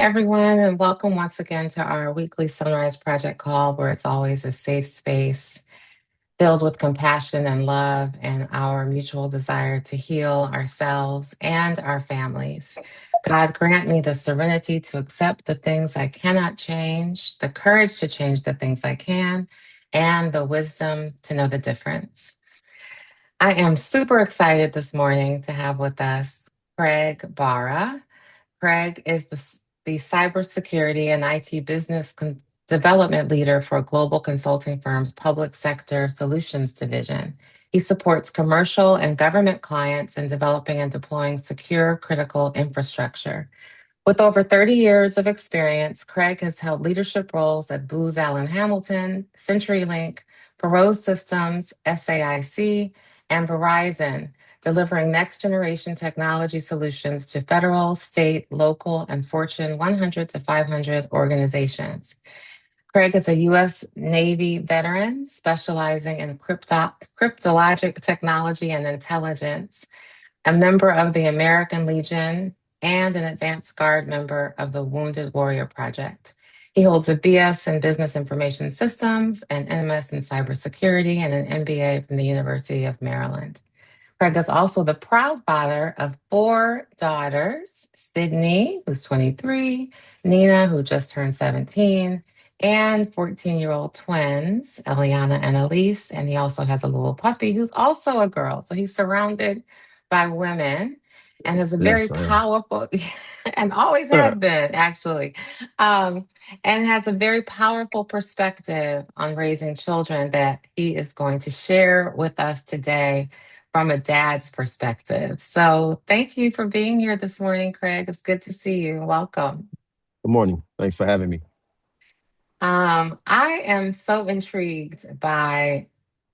everyone, and welcome once again to our weekly SonRise Project call, where it's always a safe space filled with compassion and love and our mutual desire to heal ourselves and our families. God, grant me the serenity to accept the things I cannot change, the courage to change the things I can, and the wisdom to know the difference. I am super excited this morning to have with us Craig Barra. Craig is the cybersecurity and IT business development leader for global consulting firm's public sector solutions division. He supports commercial and government clients in developing and deploying secure critical infrastructure. With over 30 years of experience, Craig has held leadership roles at Booz Allen Hamilton, CenturyLink, Perot Systems, SAIC, and Verizon, delivering next generation technology solutions to federal, state, local, and Fortune 100 to 500 organizations. Craig is a U.S. Navy veteran specializing in cryptologic technology and intelligence, a member of the American Legion, and an advanced guard member of the Wounded Warrior Project. He holds a BS in Business Information Systems, an MS in Cybersecurity, and an MBA from the University of Maryland. Craig is also the proud father of 4 daughters, Sydney, who's 23, Nina, who just turned 17, and 14-year-old twins, Eliana and Elise. And he also has a little puppy who's also a girl. So he's surrounded by women and has a very Yes, I am. powerful, and always has been actually, um, and has a very powerful perspective on raising children that he is going to share with us today from a dad's perspective. So thank you for being here this morning, Craig. It's good to see you. Welcome. Good morning. Thanks for having me. I am so intrigued by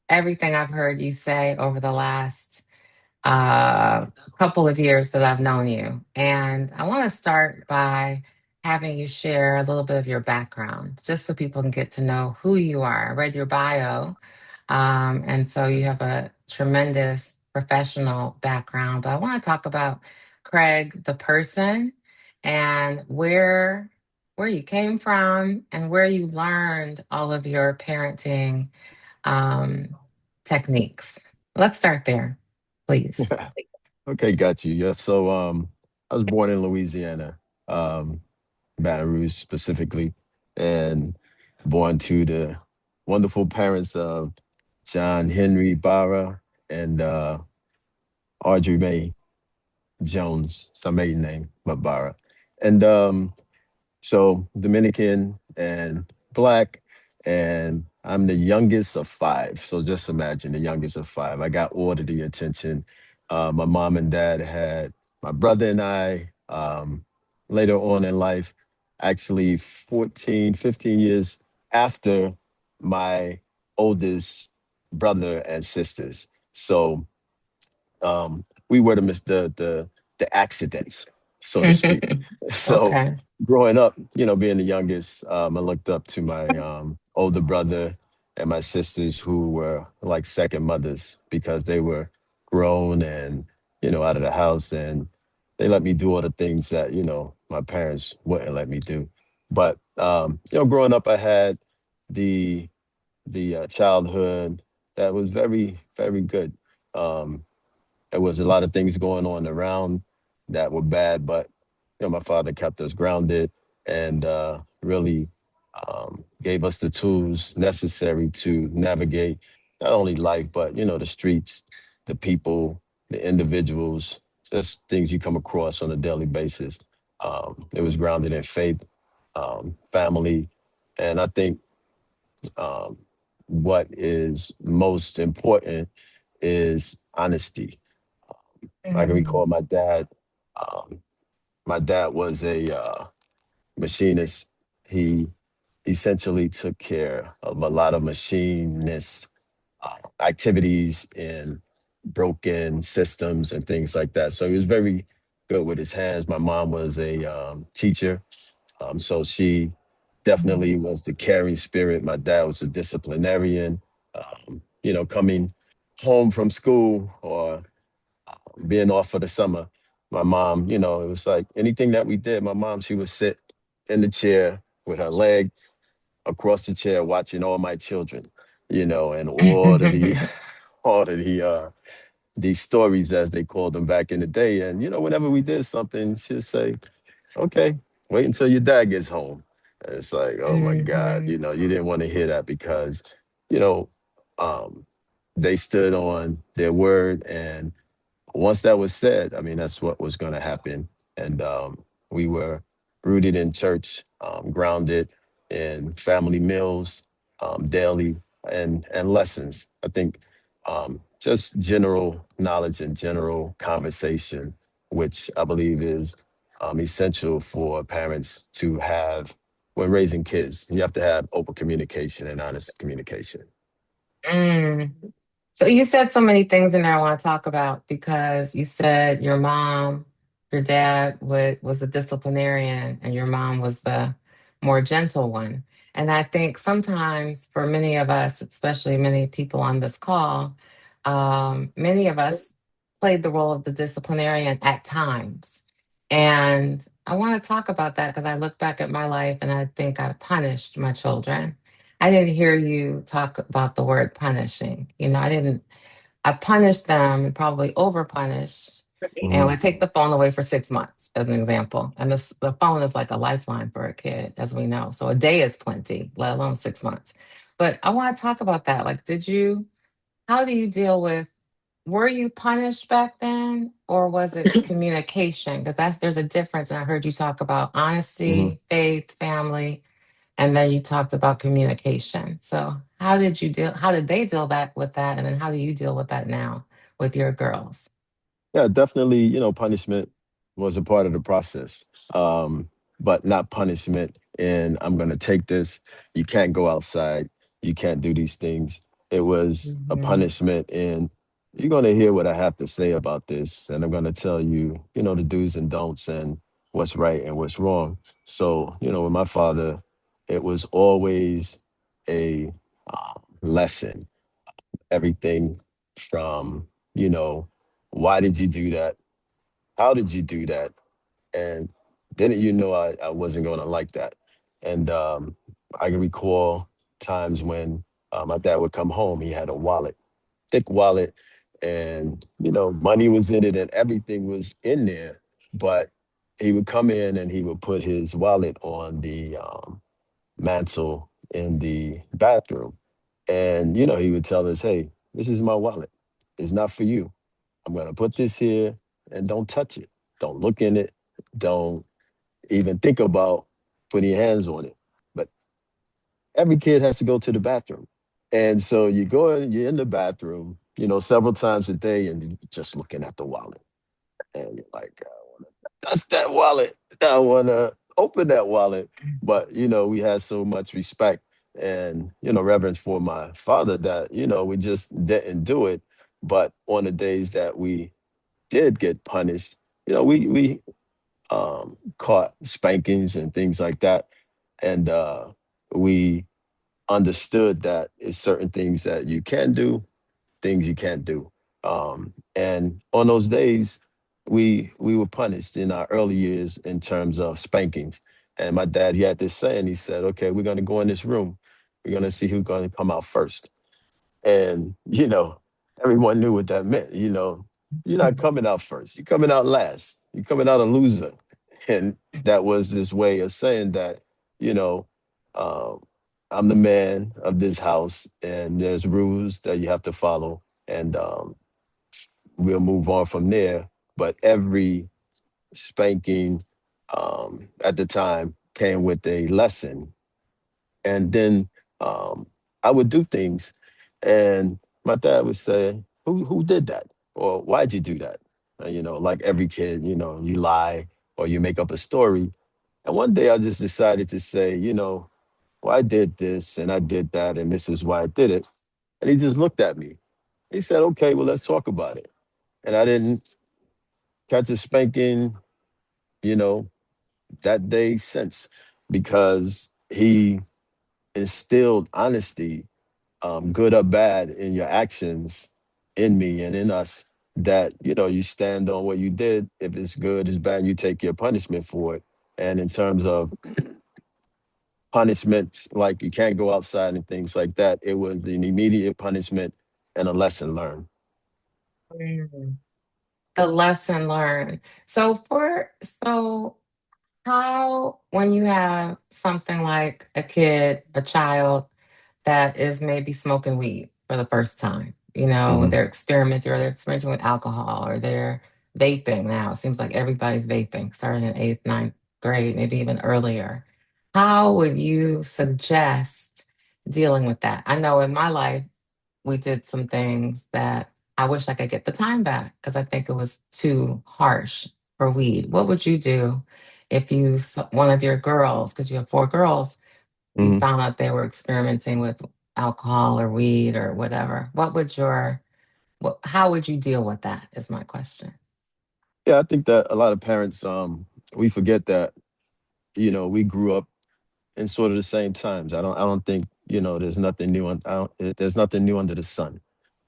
everything I've heard you say over the last couple of years that I've known you. And I want to start by having you share a little bit of your background, just so people can get to know who you are. I read your bio, and so you have a tremendous professional background. But I want to talk about Craig, the person, and where you came from and where you learned all of your parenting um, techniques. Let's start there, please. Okay, got you. Yeah, so I was born in Louisiana, um, Baton Rouge specifically, and born to the wonderful parents of John Henry Barra and Audrey Mae Jones. It's her maiden name, but Barra. And so Dominican and Black, and I'm the youngest of 5. So just imagine the youngest of 5. I got all of the attention. My mom and dad had my brother and I later on in life, actually 14, 15 years after my oldest brother and sisters. So we were the accidents, so to speak. So Okay. growing up, being the youngest, I looked up to my older brother and my sisters who were like second mothers because they were grown and out of the house, and they let me do all the things that my parents wouldn't let me do. But growing up, I had the childhood that was very, very good. Um, there was a lot of things going on around that were bad, but my father kept us grounded and really gave us the tools necessary to navigate not only life, but the streets, the people, the individuals, just things you come across on a daily basis. It was grounded in faith, family, and I think um, what is most important is honesty. I can Mm, recall my dad. Um, my dad was a machinist. He essentially took care of a lot of machinist activities in broken systems and things like that. So he was very good with his hands. My mom was a teacher, so she mhm, definitely was the caring spirit. My dad was a disciplinarian. Coming home from school or being off for the summer, my mom, it was like anything that we did, my mom, she would sit. in the chair with her leg across the chair, watching all my children, and all of the, all of the, these stories as they called them back in the day. And whenever we did something, she'd say, "Okay, wait until your dad gets home." And it's like, oh my God, Mhm. you didn't want to hear that because, you know, um, they stood on their word, and once that was said, I mean, that's what was going to happen. And we were rooted in church, grounded in family meals, daily, and lessons. I think just general knowledge and general conversation, which I believe is essential for parents to have when raising kids. You have to have open communication and honest communication. Mm. So you said so many things in there I want to talk about because you said your mom, your dad was a disciplinarian and your mom was the more gentle one. And I think sometimes for many of us, especially many people on this call, many of us played the role of the disciplinarian at times. And I want to talk about that because I look back at my life and I think I punished my children. I didn't hear you talk about the word punishing. I punished them and probably over punished and Mhm. would take the phone away for 6 months as an example. And the phone is like a lifeline for a kid, as we know. So a day is plenty, let alone 6 months. But I want to talk about that. Like, how do you deal with, were you punished back then or was it communication? Because there's a difference. And I heard you talk about Mhm. honesty, faith, family, and then you talked about communication. So how did they deal with that? And then how do you deal with that now with your girls? Yeah, definitely, punishment was a part of the process. But not punishment and I'm gonna take this, you can't go outside, you can't do these things. It was a Mhm. punishment and you're gonna hear what I have to say about this, and I'm gonna tell you, the do's and don'ts and what's right and what's wrong. So, with my father, it was always a lesson. Everything from, you know, why did you do that? How did you do that? And didn't you know I wasn't going to like that? And I can recall times when my dad would come home. He had a wallet, thick wallet, and money was in it, and everything was in there. But he would come in and he would put his wallet on the mantle in the bathroom, and he would tell us, "Hey, this is my wallet. It's not for you. I'm going to put this here, and don't touch it. Don't look in it. Don't even think about putting your hands on it." But every kid has to go to the bathroom. And so you're in the bathroom, several times a day, and you're just looking at the wallet. And you're like, I want to touch that wallet. I want to open that wallet. But, we had so much respect and, reverence for my father that, we just didn't do it. But on the days that we did get punished, we caught spankings and things like that. And we understood that it's certain things that you can do, things you can't do. And on those days, we were punished in our early years in terms of spankings. And my dad, he had this saying. He said, "Okay, we're going to go in this room. We're going to see who's going to come out first." And, everyone knew what that meant. You're not coming out first. You're coming out last. You're coming out a loser. And that was this way of saying that, you know, um, I'm the man of this house and there's rules that you have to follow. And we'll move on from there. But every spanking at the time came with a lesson, and then I would do things, and my dad would say, "Who did that? Or why'd you do that?" Like every kid, you lie or you make up a story. And one day I just decided to say, "Well, I did this and I did that, and this is why I did it." And he just looked at me. He said, "Okay, well, let's talk about it." And I didn't catch a spanking, you know, that day since, because he instilled honesty, good or bad, in your actions, in me and in us, that you stand on what you did. If it's good, it's bad, you take your punishment for it. And in terms of punishment, like you can't go outside and things like that. It was an immediate punishment and a lesson learned. Mm. The lesson learned. So how, when you have something like a kid, a child that is maybe smoking weed for the first time, Hmm. they're experimenting with alcohol, or they're vaping now. It seems like everybody's vaping, starting in eighth, ninth grade, maybe even earlier. How would you suggest dealing with that? I know in my life, we did some things that I wish I could get the time back because I think it was too harsh for weed. What would you do if one of your girls, because you have four girls, you Hmm. found out they were experimenting with alcohol or weed or whatever? How would you deal with that? Is my question. Yeah, I think that a lot of parents, we forget that, we grew up in sort of the same times. I don't think, there's nothing new on, I don't, there's nothing new under the sun,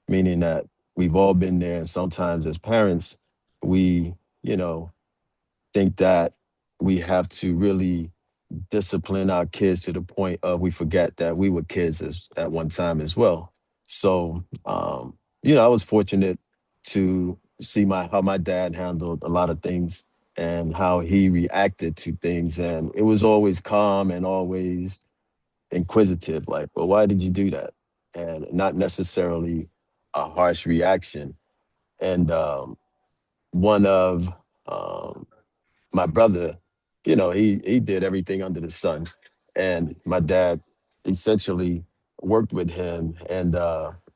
meaning that we've all been there. And sometimes as parents, we, you know, think that we have to really discipline our kids to the point of we forget that we were kids at one time as well. So, I was fortunate to see how my dad handled a lot of things and how he reacted to things, and it was always calm and always inquisitive. Like, well, why did you do that? And not necessarily a harsh reaction. And one of um, my brother, he did everything under the sun, and my dad essentially worked with him and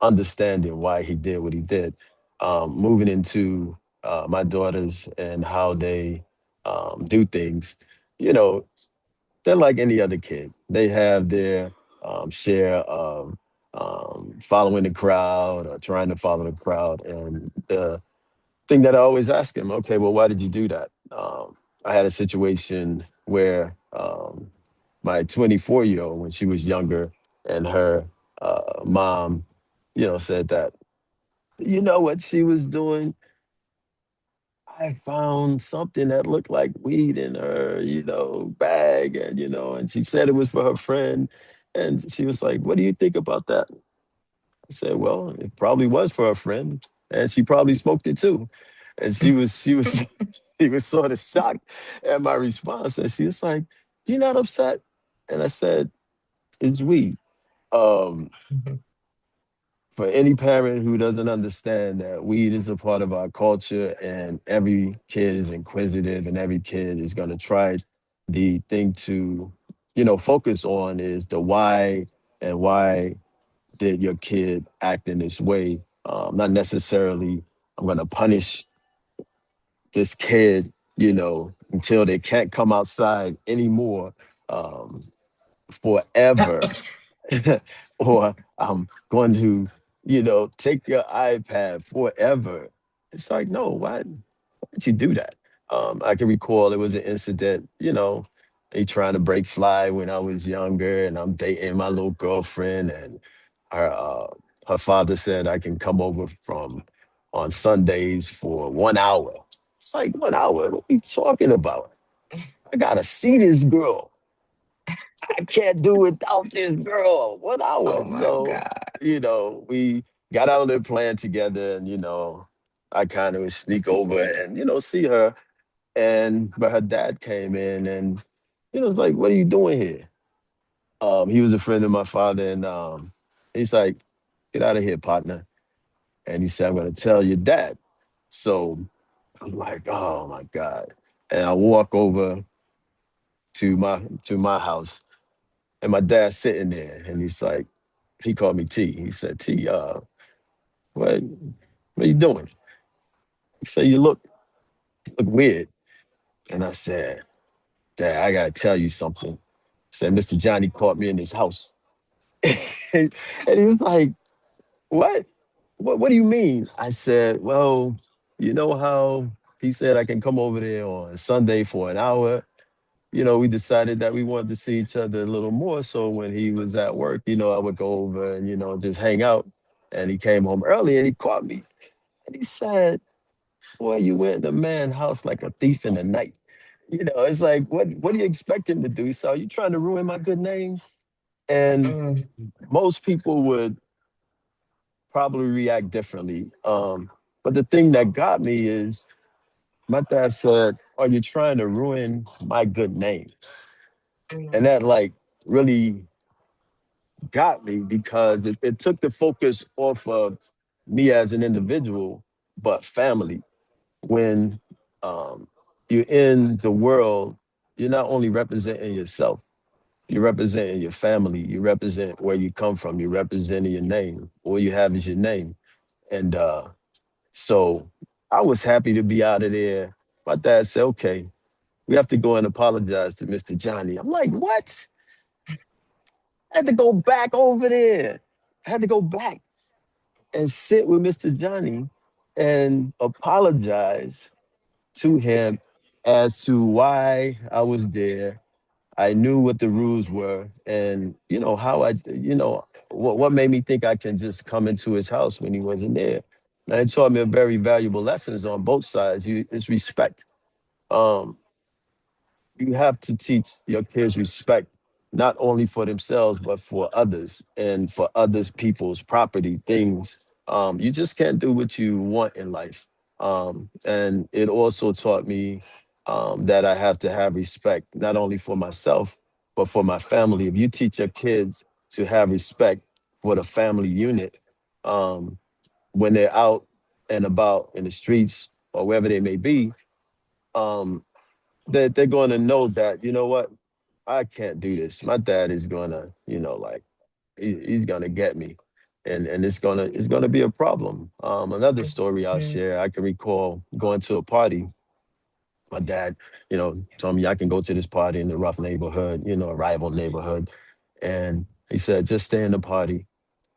understanding why he did what he did. Moving into my daughters and how they do things, you know, they're like any other kid. They have their share of following the crowd or trying to follow the crowd, and the thing that I always ask him, okay, well, why did you do that? I had a situation where my 24-year-old, when she was younger, and her mom, said that, you know what she was doing? I found something that looked like weed in her, bag, and and she said it was for her friend, and she was like, "What do you think about that?" I said, well, it probably was for a friend, and she probably smoked it too. And she was she was sort of shocked at my response. And she was like, "You're not upset?" And I said, "It's weed." Um, Mhm. for any parent who doesn't understand that weed is a part of our culture, and every kid is inquisitive and every kid is going to try, the thing to, focus on is the why, and why did your kid act in this way? Not necessarily, I'm going to punish this kid, until they can't come outside anymore forever, or I'm going to, take your iPad forever. It's like, no, why'd you do that? I can recall there was an incident, they trying to break fly when I was younger, and I'm dating my little girlfriend, and her her father said I can come over from on Sundays for 1 hour. It's like 1 hour. What are you talking about? I gotta see this girl. I can't do without this girl. 1 hour. Oh my So, God. we got out there playing together, and I kind of would sneak over and see her. And but her dad came in, and was like, "What are you doing here?" He was a friend of my father, and he's like, "Get out of here, partner." And he said, "I'm gonna tell your dad." So I'm like, "Oh my God." And I walk over to my house, and my dad's sitting there, and he's like, he called me T. He said, "T, what are you doing?" He said, "You look weird." And I said, "Dad, I gotta tell you something." He said, "Mr. Johnny caught me in his house." And he was like, "What? What do you mean?" I said, "Well, you know how he said I can come over there on Sunday for an hour? We decided that we wanted to see each other a little more. So when he was at work, I would go over and, just hang out. And he came home early and he caught me. And he said, Boy, you went in the man's house like a thief in the night." It's like, what do you expect him to do? So you trying to ruin my good name? And Mm, most people would probably react differently. But the thing that got me is my dad said, "Are you trying to ruin my good name?" And mm, that like really got me because it took the focus off of me as an individual, but family. When um, you're in the world, you're not only representing yourself, you're representing your family, you represent where you come from, you're representing your name. All you have is your name. And so I was happy to be out of there. My dad said, okay, we have to go and apologize to Mr. Johnny. I'm like, what? I had to go back over there. I had to go back and sit with Mr. Johnny and apologize to him as to why I was there. I knew what the rules were, and how what made me think I can just come into his house when he wasn't there. And it taught me a very valuable lessons on both sides. It's respect. Um, you have to teach your kids respect, not only for themselves but for others and for others people's property things. You just can't do what you want in life. And it also taught me that I have to have respect not only for myself but for my family. If you teach your kids to have respect for the family unit, um, when they're out and about in the streets or wherever they may be, um, they're going to know that, you know what, I can't do this. My dad is going to, like he's going to get me, and it's gonna be a problem. Another story I'll mm, share. I can recall going to a party. My dad, told me I can go to this party in the rough neighborhood, a rival neighborhood, and he said just stay in the party.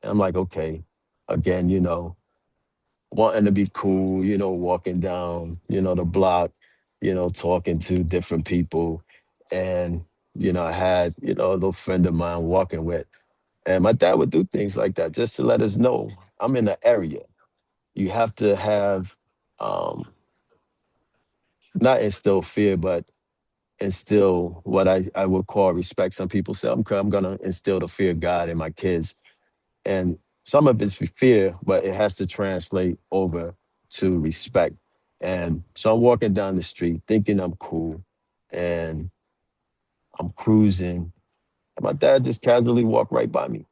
And I'm like, okay. Again, wanting to be cool, walking down, the block, talking to different people. And, I had, a little friend of mine walking with. And my dad would do things like that just to let us know I'm in the area. You have to have, um, not instill fear, but instill what I would call respect. Some people say, I'm going to instill the fear of God in my kids. And some of it's fear, but it has to translate over to respect. And so I'm walking down the street thinking I'm cool and I'm cruising. And my dad just casually walked right by me.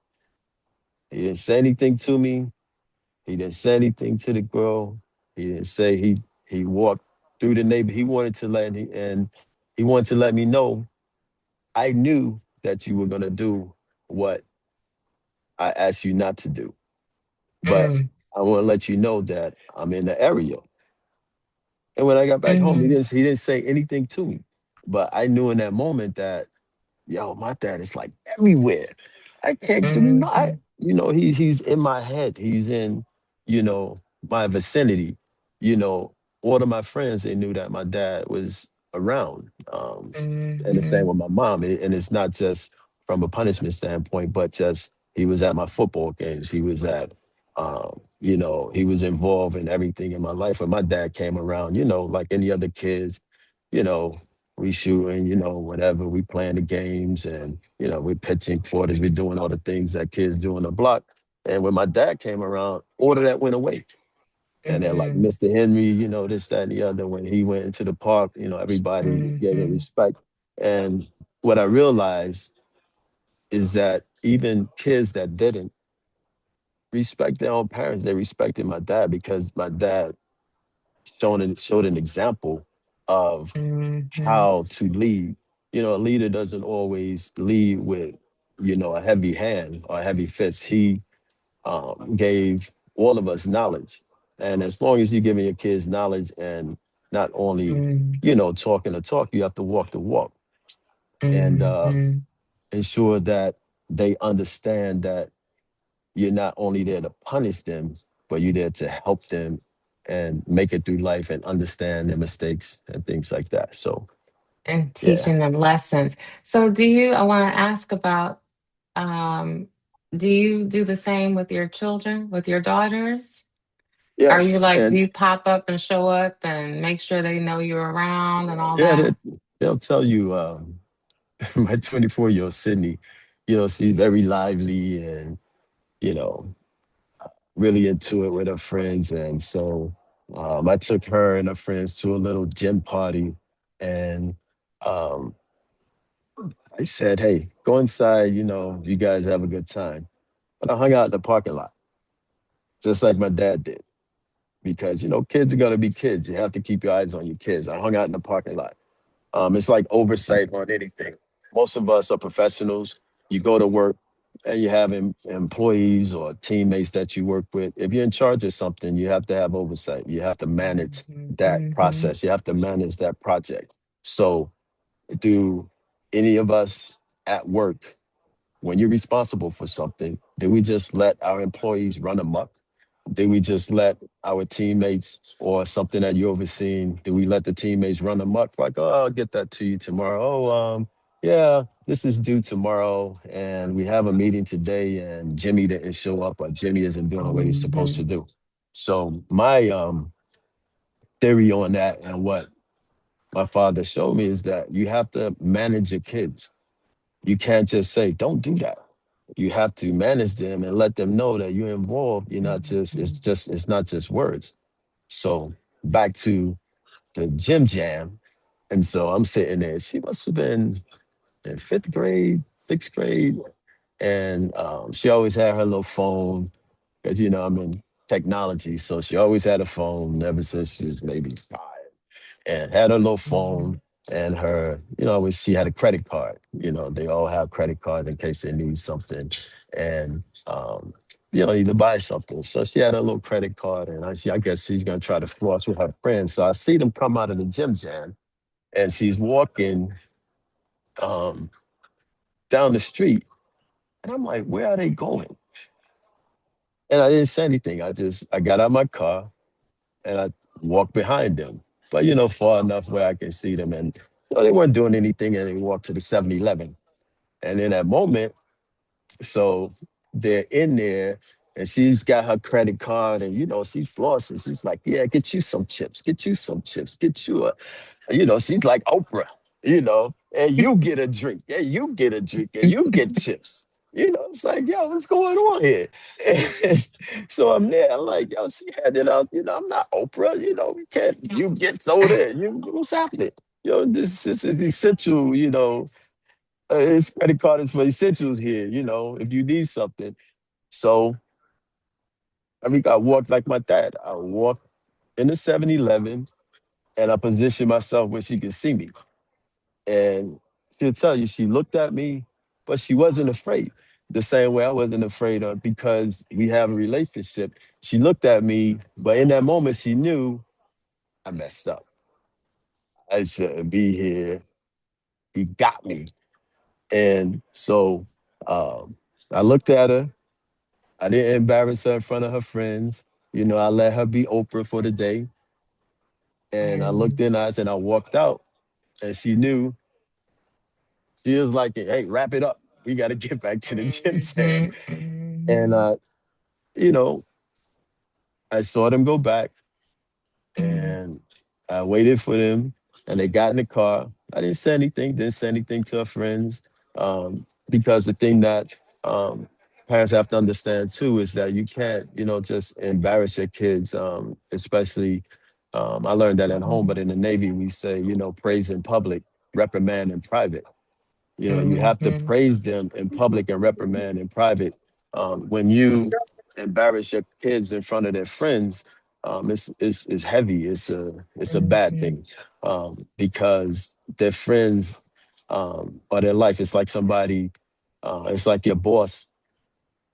He didn't say anything to me. He didn't say anything to the girl. He didn't say he walked through the neighbor. He wanted to let me know I knew that you were gonna do what I asked you not to do. But mm, I want to let you know that I'm in the area. And when I got back home, he mm, didn't he didn't say anything to me. But I knew in that moment that, yo, my dad is like everywhere. I can't do mm, not. mm, He's in my head. He's in, my vicinity. You know, all of my friends, they knew that my dad was around. And the same mm, with my mom. And it's not just from a punishment standpoint, but just he was at my football games. He was at, he was involved in everything in my life. When my dad came around, like any other kids, you know, we shooting, whatever. We playing the games and, we're pitching quarters. We're doing all the things that kids do on the block. And when my dad came around, all of that went away. And then like mm, Mr. Henry, this, that, and the other, when he went into the park, everybody mm, gave him mm, respect. And what I realized is that even kids that didn't respect their own parents, they respected my dad because my dad showed an example of mm, how to lead. A leader doesn't always lead with, a heavy hand or a heavy fist. He gave all of us knowledge. And as long as you're giving your kids knowledge and not only, mm, talking the talk, you have to walk the walk and mm, ensure that they understand that you're not only there to punish them, but you're there to help them and make it through life and understand their mistakes and things like that. So, and yeah. teaching them lessons. So, I want to ask about, um, do you do the same with your children, with your daughters? Are you Yes. like, do And you pop up and show up and make sure they know you're around and all yeah, that? they'll tell you, my 24-year-old Sydney, she's very lively and, you know, really into it with her friends. And so I took her and her friends to a little gym party. And um, I said, hey, go inside, you guys have a good time. But I hung out in the parking lot, just like my dad did, because, kids are going to be kids. You have to keep your eyes on your kids. I hung out in the parking lot. It's like oversight on anything. Most of us are professionals. You go to work and you have employees or teammates that you work with. If you're in charge of something, you have to have oversight. You have to manage Mhm, that mhm, process. You have to manage that project. So, do any of us at work, when you're responsible for something, do we just let our employees run amok? Do we just let our teammates or something that you're overseeing, do we let the teammates run amok? Like, oh, I'll get that to you tomorrow. Oh, yeah, this is due tomorrow. And we have a meeting today and Jimmy didn't show up or Jimmy isn't doing what he's supposed to mhm, do. So my theory on that and what my father showed me is that you have to manage your kids. You can't just say, don't do that. You have to manage them and let them know that you're involved. You're not just, mhm, it's not just words. So back to the gym jam. And so I'm sitting there. She must have been in fifth grade, sixth grade. And she always had her little phone. Because, I'm in technology. So she always had a phone ever since she was maybe 5 and had her little phone mhm, and her, she had a credit card. They all have credit cards in case they need something. And, either buy something. So she had a little credit card and I guess she's going to try to floss with her friends. So I see them come out of the gym jam and she's walking um, down the street. And I'm like, where are they going? And I didn't say anything. I got out my car and I walked behind them. But, far enough where I can see them. And they weren't doing anything and they walked to the 7-Eleven. And in that moment, so they're in there and she's got her credit card and, she's flossing. She's like, yeah, get you some chips, get you some chips, get you a, she's like Oprah, and you get a drink, and you get a drink, and you get chips. It's like, yo, what's going on here? And so I'm there. I'm like, yo, she had it out. I'm not Oprah. We can't. You get soda. And what's happening? This is essential. His credit card is for essentials here. If you need something. So I walked like my dad. I walked in the 7-Eleven and I positioned myself where she could see me. And she'll tell you, she looked at me, but she wasn't afraid. The same way I wasn't afraid of because we have a relationship. She looked at me, but in that moment, she knew I messed up. I shouldn't be here. He got me. And so I looked at her. I didn't embarrass her in front of her friends. I let her be Oprah for the day. And I looked mhm, in her eyes and I walked out. And she knew, she was like, hey, wrap it up. We got to get back to the gym jam. mhm, And mhm, you know, I saw them go back mhm, and I waited for them and they got in the car. I didn't say anything to her friends. Because the thing that parents have to understand too is that you can't, just embarrass your kids, especially I learned that at home, but in the Navy, we say, praise in public, reprimand in private. You have to mhm, praise them in public and reprimand in private. When you embarrass your kids in front of their friends, it's heavy. It's a bad mhm, thing because their friends or their life. It's like somebody. It's like your boss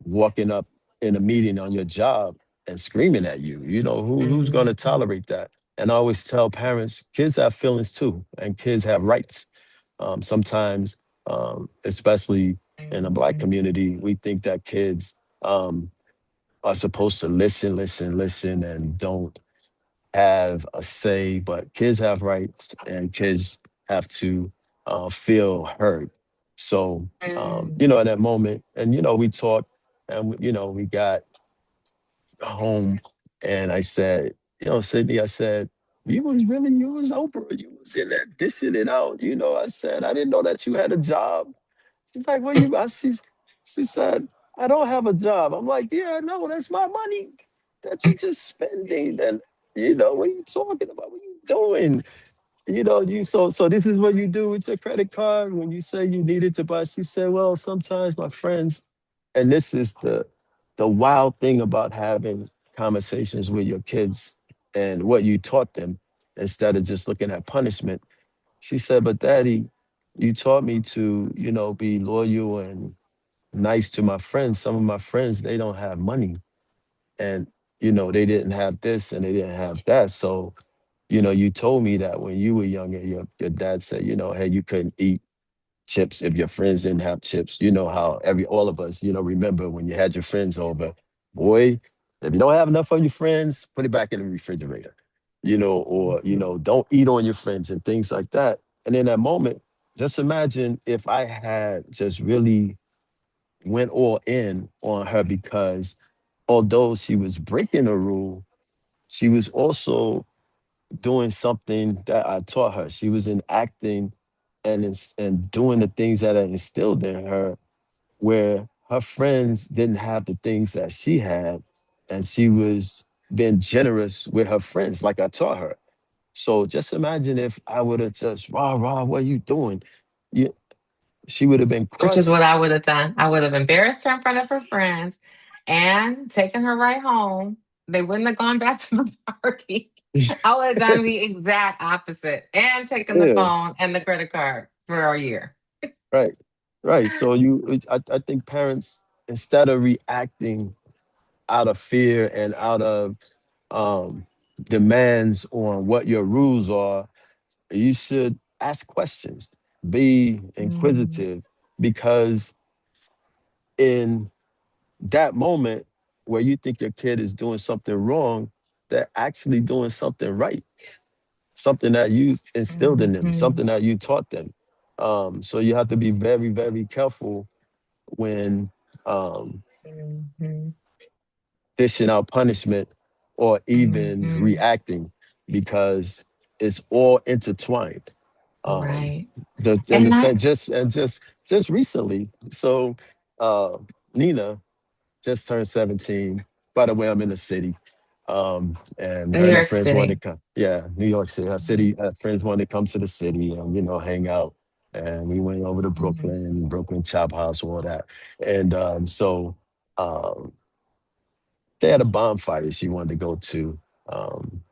walking up in a meeting on your job and screaming at you. Who's going to mhm, tolerate that? And I always tell parents, kids have feelings too, and kids have rights. Sometimes, especially in the Black mhm, community, we think that kids are supposed to listen, listen, listen, and don't have a say. But kids have rights, and kids have to feel heard. So, mhm, at that moment, and we talked, and we got home, and I said, Sydney, I said. you was Oprah. You was in there dishing it out. I said, I didn't know that you had a job. She's like, well, she said, I don't have a job. I'm like, yeah, no, that's my money that you just spending. And, what are you talking about? What are you doing? So this is what you do with your credit card when you say you needed to buy. She said, well, sometimes my friends, and this is the wild thing about having conversations with your kids and what you taught them instead of just looking at punishment. She said, but daddy, you taught me to, be loyal and nice to my friends. Some of my friends, they don't have money and, they didn't have this and they didn't have that. So, you told me that when you were younger, your dad said, hey, you couldn't eat chips if your friends didn't have chips. You know how all of us, remember when you had your friends over, boy, if you don't have enough of your friends, put it back in the refrigerator, or, don't eat on your friends and things like that. And in that moment, just imagine if I had just really went all in on her because although she was breaking a rule, she was also doing something that I taught her. She was enacting and doing the things that I instilled in her, where her friends didn't have the things that she had, and she was being generous with her friends, like I taught her. So just imagine if I would have just rah rah, what are you doing? You, she would have been Which is crushed. what I would have done. I would have embarrassed her in front of her friends and taken her right home. They wouldn't have gone back to the party. I would have done the exact opposite and taken the Yeah, phone and the credit card for a year. right, right. So I think parents, instead of reacting out of fear and out of um, demands on what your rules are, you should ask questions, be Mm, inquisitive, because in that moment where you think your kid is doing something wrong, they're actually doing something right, something that you instilled in them, mhm, something that you taught them. So you have to be very, very careful when um, mhm, dishing out punishment or even mhm. reacting because it's all intertwined. Um, Right. and the And I, same just recently. So uh, Nina just turned 17. By the way, I'm in the city. And New her and her York friends wanted City. to come. Yeah, New York City. Her Mhm, city friends wanted to come to the city and hang out. And we went over to mhm, Brooklyn Chop House, all that. And so um, they had a bonfire she wanted to go to um,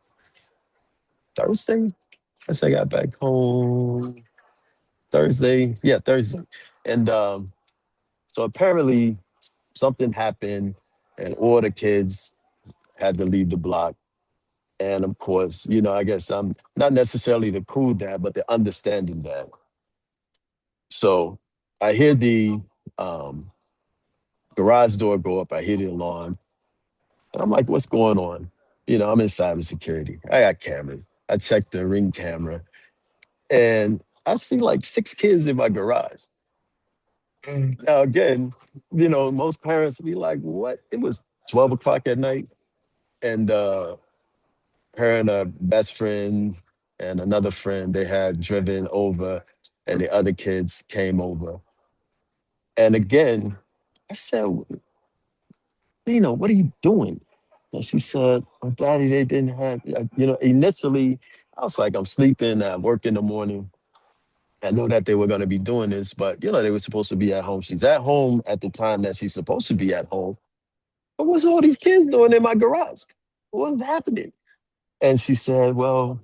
Thursday. I guess I got back home Thursday. Yeah, Thursday. And so apparently something happened and all the kids had to leave the block. And of course, I guess I'm not necessarily the cool dad, but the understanding dad. So I hear the um, garage door go up. I hear the alarm. And I'm like, what's going on? I'm in cybersecurity. I got cameras. I checked the ring camera and I see like 6 kids in my garage. mm, Now, again, most parents be like, what? It was 12 o'clock at night. And her and a best friend and another friend, they had driven over and the other kids came over. And again, I said, what are you doing? And she said, oh, Daddy, they didn't have, initially, I was like, I'm sleeping, I work in the morning. I know that they were going to be doing this, but, they were supposed to be at home. She's at home at the time that she's supposed to be at home. But what's all these kids doing in my garage? What's happening? And she said, well,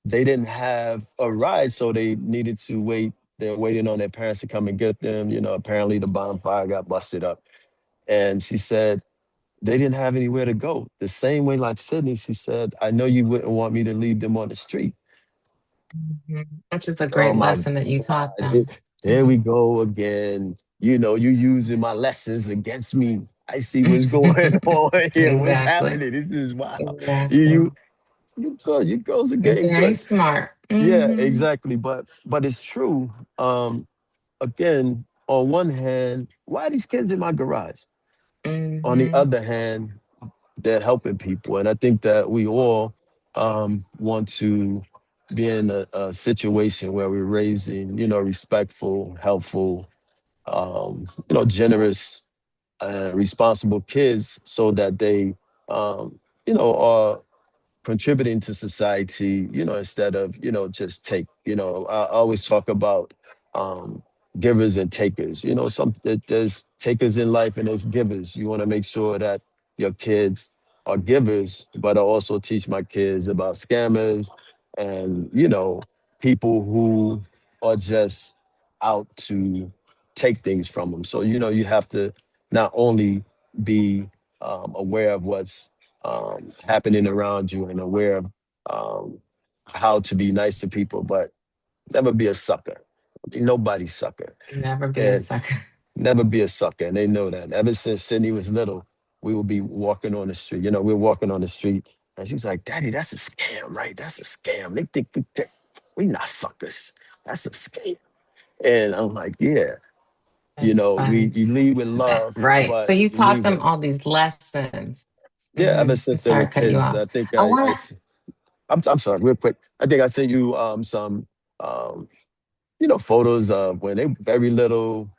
they didn't have a ride, so they needed to wait. They're waiting on their parents to come and get them. Apparently the bonfire got busted up. And she said, they didn't have anywhere to go. The same way like Sydney, she said, I know you wouldn't want me to leave them on the street. mhm. Which is a Oh great my lesson that you taught God. them. There we go again. You using my lessons against me. I see what's going on here. What's Exactly. happening? This is wild. You Exactly. you you girls are getting Very good. smart. Yeah, Hmm. exactly. But it's true. Again, on one hand, why are these kids in my garage? On the Hmm. other hand, they're helping people. And I think that we all, want to be in a situation where we're raising, respectful, helpful, generous, responsible kids so that they, are contributing to society, instead of, just take. I always talk about givers and takers. There's takers in life and there's givers. You want to make sure that your kids are givers, but I also teach my kids about scammers and, people who are just out to take things from them. So, you have to not only be aware of what's happening around you and aware of um, how to be nice to people, but never be a sucker. Be nobody's sucker. Never be a And sucker. never be a sucker. And they know that. Ever since Sydney was little, we would be walking on the street. We're walking on the street. And she's like, Daddy, that's a scam, right? That's a scam. They think we not suckers. That's a scam. And I'm like, yeah, That's we funny. you lead with love, Right. So but you you taught lead them with, all these lessons. yeah, ever since they Sorry were to cut you kids. off. I think I want to, I'm sorry, real quick. I think I sent you some um, photos of when they were very little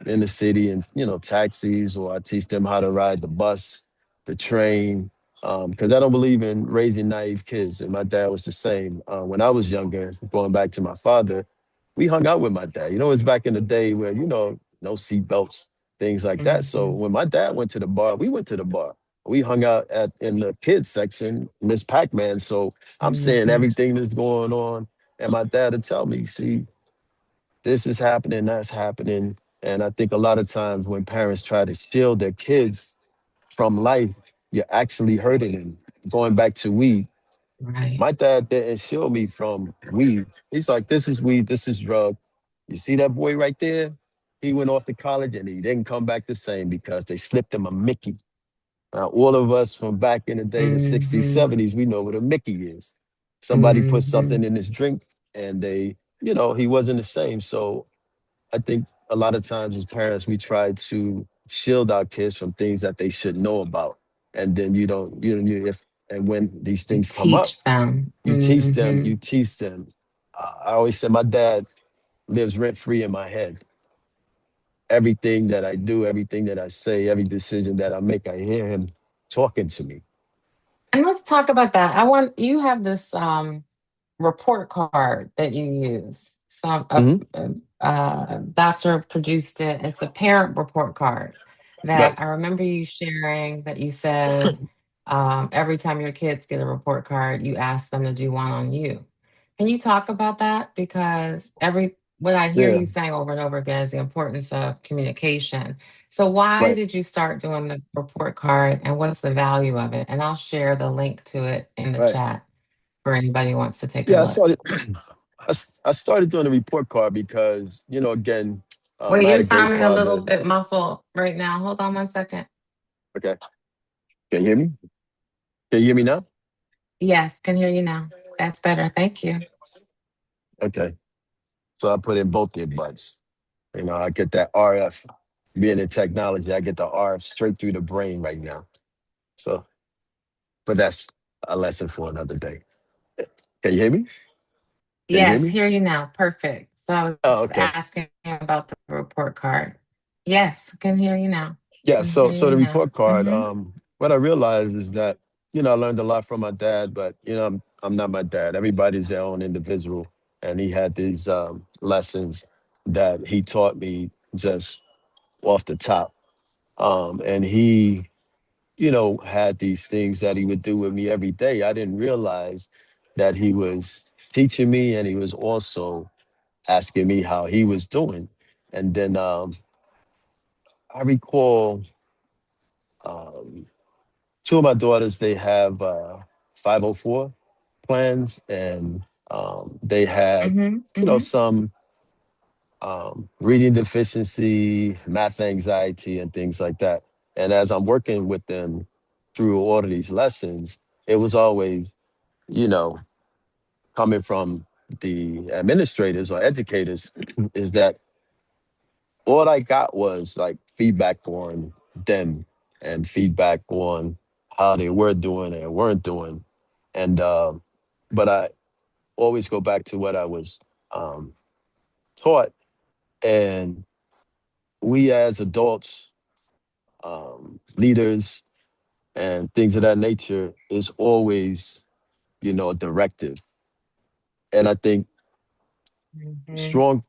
in the city and, taxis, or I teach them how to ride the bus, the train, because I don't believe in raising naive kids. And my dad was the same. When I was younger, going back to my father, we hung out with my dad. It's back in the day where, no seatbelts, things like that. So mhm, when my dad went to the bar, we went to the bar. We hung out in the kids section, Miss Pac-Man. So I'm seeing mhm. everything that's going on. And my dad would tell me, see, this is happening, that's happening. And I think a lot of times when parents try to shield their kids from life, you're actually hurting them. Going back to weed, Right. my dad didn't shield me from weed. He's like, this is weed, this is drug. You see that boy right there? He went off to college and he didn't come back the same because they slipped him a Mickey. Now, all of us from back in the day, the 60s, Hmm. 70s, we know what a Mickey is. Somebody put something Hmm. in his drink and he wasn't the same. So I think a lot of times as parents, we try to shield our kids from things that they should know about. And then you don't, if, and when these You things come up, teach them. you teach them. I always say my dad lives rent free in my head. Everything that I do, everything that I say, every decision that I make, I hear him talking to me. And let's talk about that. I want you have this report card that you use. Some Hmm. doctor produced it. It's a parent report card Right. that I remember you sharing. That you said every time your kids get a report card, you ask them to do one on you. Can you talk about that? Because every what I hear Yeah. you saying over and over again is the importance of communication. So why Right. did you start doing the report card, and what's the value of it? And I'll share the link to it in the Right. chat for anybody who wants to take a Yeah. I look. started. I started doing a report card because again, Wait, I you're had a great sounding a little father. bit muffled right now. Hold on one second. Okay. Can you hear me? Can you hear me now? Yes, can hear you now. That's better. Thank you. Okay. So I put in both earbuds. I get that RF. Being in technology, I get the RF straight through the brain right now. So, but that's a lesson for another day. Can you hear me? Can you hear Yes, me? hear you now. Perfect. So I Oh, was okay. asking about the report card. Yes, can hear you now. Yeah. Can So, hear so you the now. report card. Mm-hmm. What I realized is that I learned a lot from my dad, but I'm not my dad. Everybody's their own individual, and he had these lessons that he taught me just off the top. And he had these things that he would do with me every day. I didn't realize that he was teaching me and he was also asking me how he was doing. And then I recall um, two of my daughters, they have 504 plans and they had, Mm-hmm. Mm-hmm. some reading deficiency, math anxiety, and things like that. And as I'm working with them through all of these lessons, it was always, you know, coming from the administrators or educators, is that all I got was like feedback on them and feedback on how they were doing and weren't doing. And but I always go back to what I was um, taught. And we as adults, leaders, and things of that nature is always, a directive. And Mhm. strong,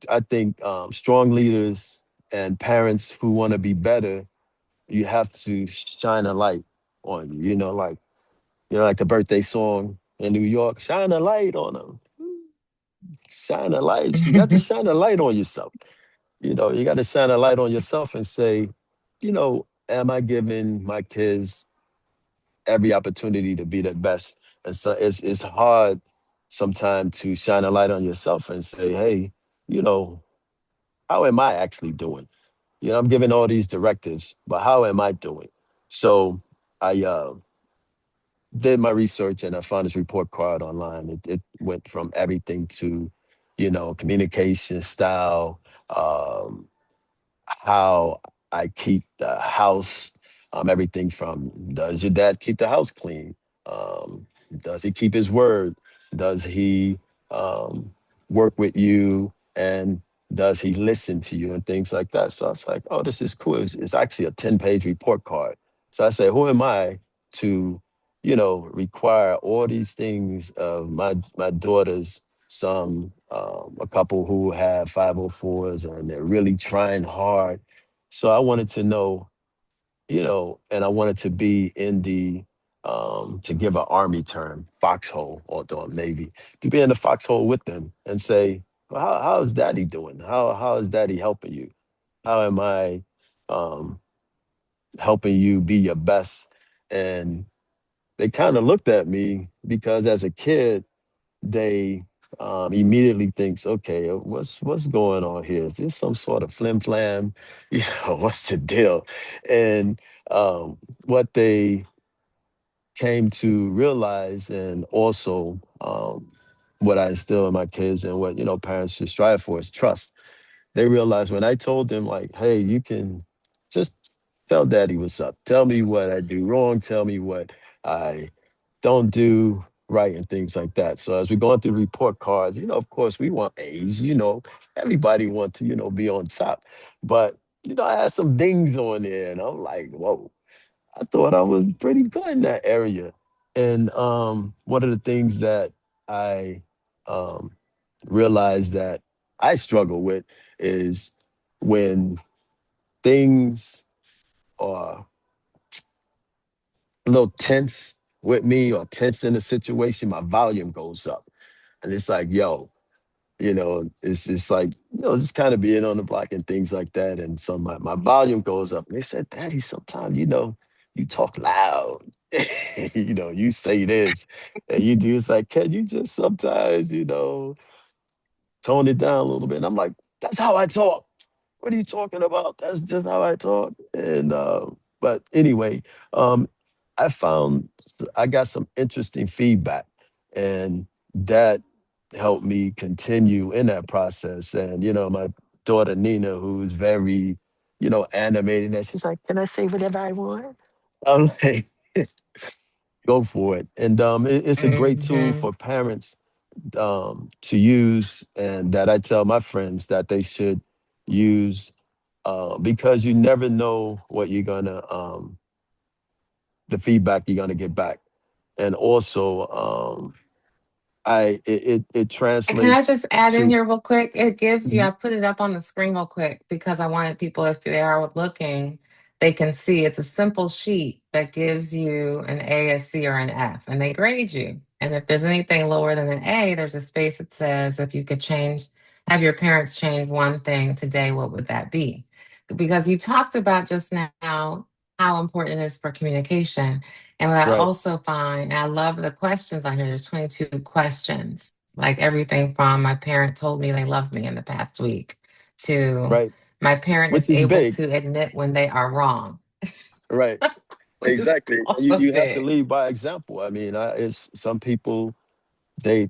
I think strong leaders and parents who want to be better, you have to shine a light on you. Like the birthday song in New York, shine a light on them. Shine a light. You got to shine a light on yourself. You got to shine a light on yourself and say, am I giving my kids every opportunity to be their best? And so it's hard sometimes to shine a light on yourself and say, hey, you know, how am I actually doing? I'm giving all these directives, but how am I doing? So I did my research and I found this report card online. It went from everything to, communication style, um, how I keep the house, everything from does your dad keep the house clean? Um, does he keep his word? Does he um, work with you? And does he listen to you and things like that? So I was like, oh, this is cool. It's actually a 10-page report card. So I say, who am I to, require all these things of my daughters, some a couple who have 504s and they're really trying hard. So I wanted to know, and I wanted to be in the to give an army term, foxhole, although I'm Navy, to be in the foxhole with them and say, well, how is daddy doing? How is daddy helping you? How am I um, helping you be your best? And they kind of looked at me because as a kid, they immediately thinks, okay, what's going on here? Is this some sort of flim flam? What's the deal? And what they came to realize, and also what I instill in my kids, and what parents should strive for is trust. They realized when I told them, like, hey, you can just tell daddy what's up. Tell me what I do wrong. Tell me what I don't do right and things like that. So as we're going through the report cards, of course we want A's, everybody wants to, be on top. But, I had some dings on there and I'm like, whoa, I thought I was pretty good in that area. And one of the things that I um, realized that I struggle with is when things are a little tense with me or tense in a situation, my volume goes up. And it's like, yo, it's just like, just kind of being on the block and things like that. And so my volume goes up. And they said, Daddy, sometimes, you talk loud. You say this and you do. It's like, can you just sometimes, tone it down a little bit? And I'm like, that's how I talk. What are you talking about? That's just how I talk. And but anyway, um, I found I got some interesting feedback, and that helped me continue in that process. And my daughter Nina, who's very, animated, and she's like, "Can I say whatever I want?" I'm like, "Go for it." And it's a great tool Mhm. for parents to use, and that I tell my friends that they should use because you never know what you're gonna the feedback you're gonna get back, and also it Can I translates just add in to. here real quick? It gives you, Mhm. I put it up on the screen real quick because I wanted people, if they are looking, they can see it's a simple sheet that gives you an A, a C, or an F, and they grade you. And if there's anything lower than an A, there's a space that says if you could have your parents change one thing today, what would that be? Because you talked about just now how important it is for communication. And what I Right, also find, and I love the questions on here, there's 22 questions, like everything from my parent told me they love me in the past week to right, my parent is which is able big. to admit when they are wrong, Right, which is exactly. You also you have to big. lead by example. I mean, it's some people they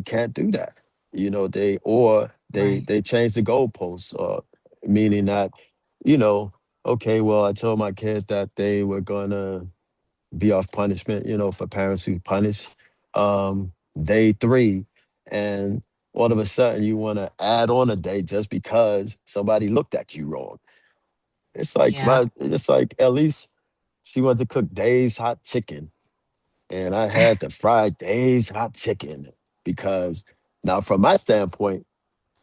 can't do that. They Right. change the goalposts, meaning that you know, okay, well, I told my kids that they were gonna be off punishment, for parents who punish. day three, and all of a sudden you want to add on a day just because somebody looked at you wrong. Yeah. It's like at least she wanted to cook Dave's hot chicken, and I had to fry Dave's hot chicken because now from my standpoint,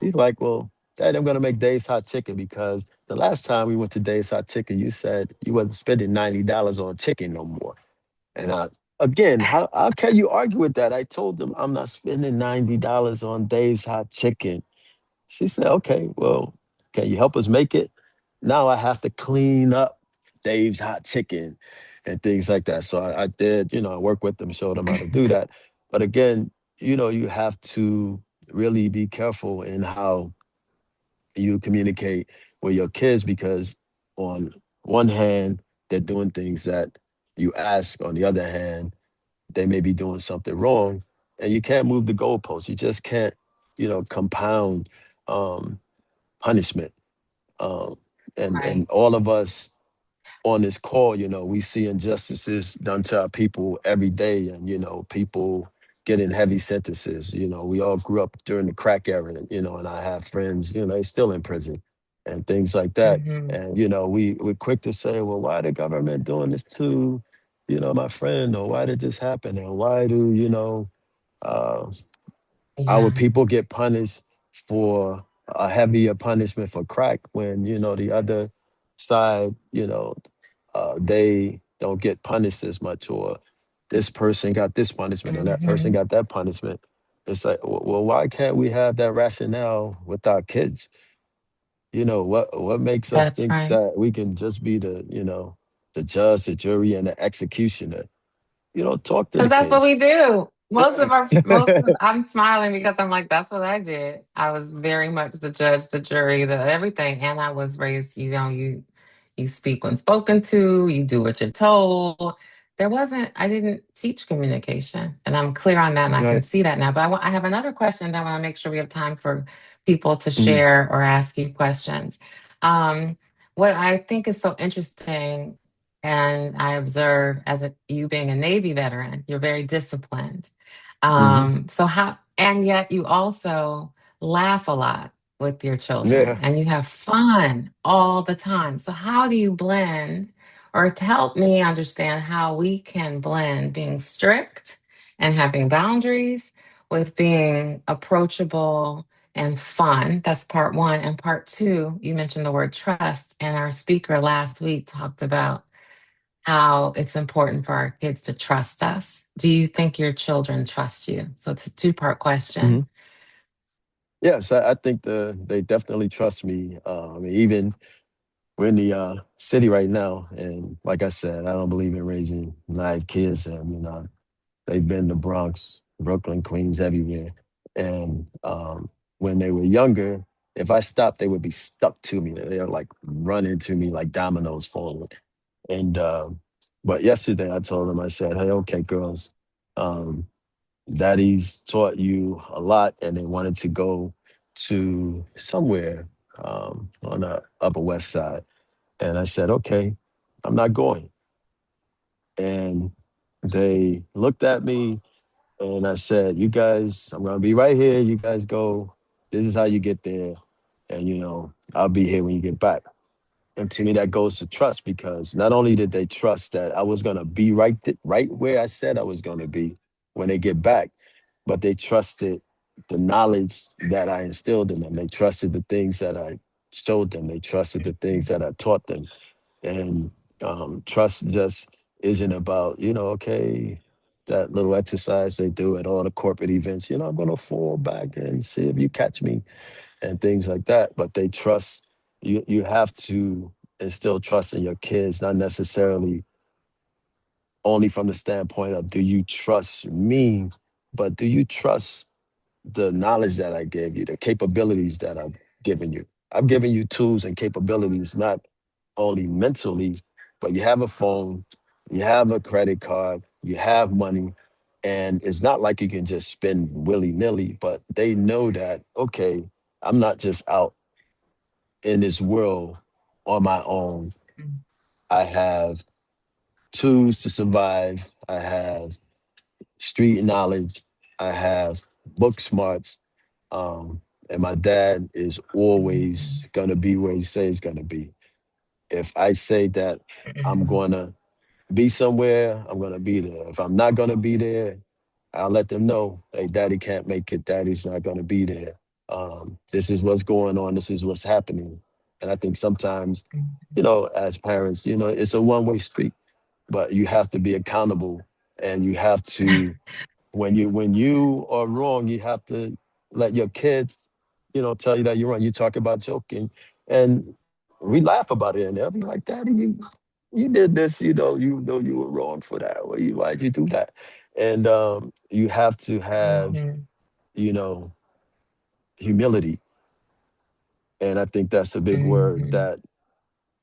he's like, well, Dad, I'm gonna make Dave's hot chicken because the last time we went to Dave's hot chicken, you said you wasn't spending $90 on chicken no more. And again, how can you argue with that? I told them I'm not spending $90 on Dave's hot chicken. She said, okay, well, can you help us make it? Now I have to clean up Dave's hot chicken and things like that. So I did, I worked with them, showed them how to do that. But again, you have to really be careful in how you communicate with your kids because on one hand, they're doing things that you ask. On the other hand, they may be doing something wrong, and you can't move the goalposts. You just can't, compound um, punishment. Um, and Right. all of us on this call, we see injustices done to our people every day, and people getting heavy sentences. We all grew up during the crack era, and I have friends, they still in prison and things like that. Hmm. And we're quick to say, well, why the government doing this to, my friend, or why did this happen, and why do uh, our Yeah. people get punished for a heavier punishment for crack when the other side they don't get punished as much, or this person got this punishment and that person Hmm. got that punishment. It's like, well, why can't we have that rationale with our kids? What makes us That's think right. that we can just be the judge, the jury, and the executioner? Talk to Because the that's what we kids. do. Yeah. I'm smiling because I'm like, that's what I did. I was very much the judge, the jury, the everything. And I was raised, you speak when spoken to, you do what you're told. I didn't teach communication. And I'm clear on that and I can Right. see that now. But I have another question that I want to make sure we have time for people to Mhm. share or ask you questions. Um, what I think is so interesting and I observe as you being a Navy veteran, you're very disciplined. Mhm. And yet you also laugh a lot with your children Yeah. and you have fun all the time. So, how do you blend, or to help me understand how we can blend being strict and having boundaries with being approachable and fun? That's part one. And part two, you mentioned the word trust, and our speaker last week talked about how it's important for our kids to trust us. Do you think your children trust you? So it's a two-part question. Mhm. Yes, I think they definitely trust me. I mean, even we're in the city right now, and like I said, I don't believe in raising live kids. And they've been to Bronx, Brooklyn, Queens, everywhere. And when they were younger, if I stopped, they would be stuck to me. They're like run into me like dominoes falling. And but yesterday, I told them, I said, "Hey, okay, girls. Um, Daddy's taught you a lot," and they wanted to go to somewhere on the Upper West Side. And I said, okay, I'm not going. And they looked at me and I said, you guys, I'm going to be right here. You guys go. This is how you get there. And, I'll be here when you get back. And to me, that goes to trust because not only did they trust that I was going to be right where I said I was going to be when they get back, but they trusted the knowledge that I instilled in them. They trusted the things that I showed them. They trusted the things that I taught them. And trust just isn't about, okay, that little exercise they do at all the corporate events. I'm going to fall back and see if you catch me and things like that. But they trust you. You have to instill trust in your kids, not necessarily only from the standpoint of do you trust me, but do you trust the knowledge that I gave you, the capabilities that I've given you. I've given you tools and capabilities, not only mentally, but you have a phone, you have a credit card, you have money, and it's not like you can just spend willy nilly, but they know that, okay, I'm not just out in this world on my own. I have tools to survive, I have street knowledge, I have book smarts, and my dad is always Mhm. gonna be where he says he's gonna be. If I say that I'm Mhm. gonna be somewhere, I'm gonna be there. If I'm not gonna be there, I'll let them know, hey, daddy can't make it, daddy's not gonna be there. This is what's going on, this is what's happening. And I think sometimes, as parents, it's a one-way street, but you have to be accountable and you have to when you are wrong, you have to let your kids, tell you that you're wrong. You talk about joking, and we laugh about it, and they'll be like, "Daddy, you did this. You know you were wrong for that. Why'd you do that?" And you have to have, Mhm. you know, humility, and I think that's a big word Mhm. that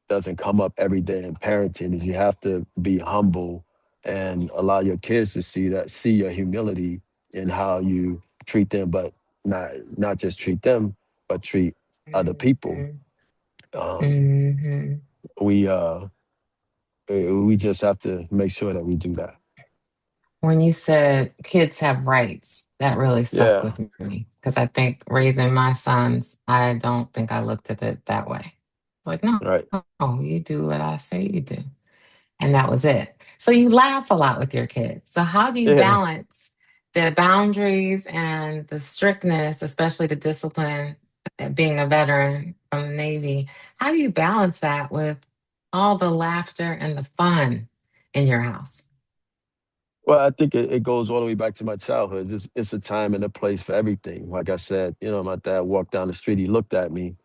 doesn't come up every day in parenting. Is you have to be humble and allow your kids to see your humility in how you treat them, but not just treat them, but treat other people. Mhm. Um, Mhm. we uh, we just have to make sure that we do that. When you said kids have rights, that really stuck Yeah, with me because I think raising my sons, I don't think I looked at it that way. Like, no, right. you do what I say you do. And that was it. So you laugh a lot with your kids. So how do you Yeah. balance the boundaries and the strictness, especially the discipline, being a veteran from the Navy? How do you balance that with all the laughter and the fun in your house? Well, I think it goes all the way back to my childhood. It's a time and a place for everything. Like I said, my dad walked down the street. He looked at me.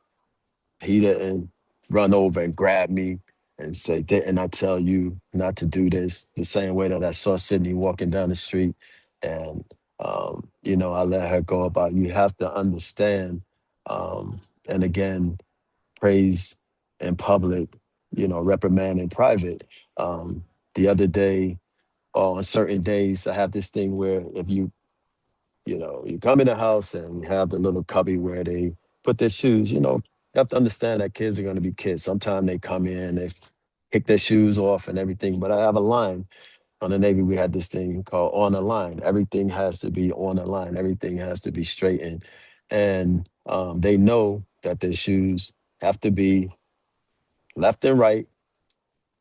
He didn't run over and grab me and say, "Didn't I tell you not to do this?" The same way that I saw Sydney walking down the street, and I let her go about. You have to understand, and again, praise in public, reprimand in private. The other day, or on certain days, I have this thing where if you come in the house and you have the little cubby where they put their shoes. You have to understand that kids are going to be kids. Sometimes they come in, they kick their shoes off and everything. But I have a line on the Navy. We had this thing called on the line. Everything has to be on the line. Everything has to be straightened, and they know that their shoes have to be left and right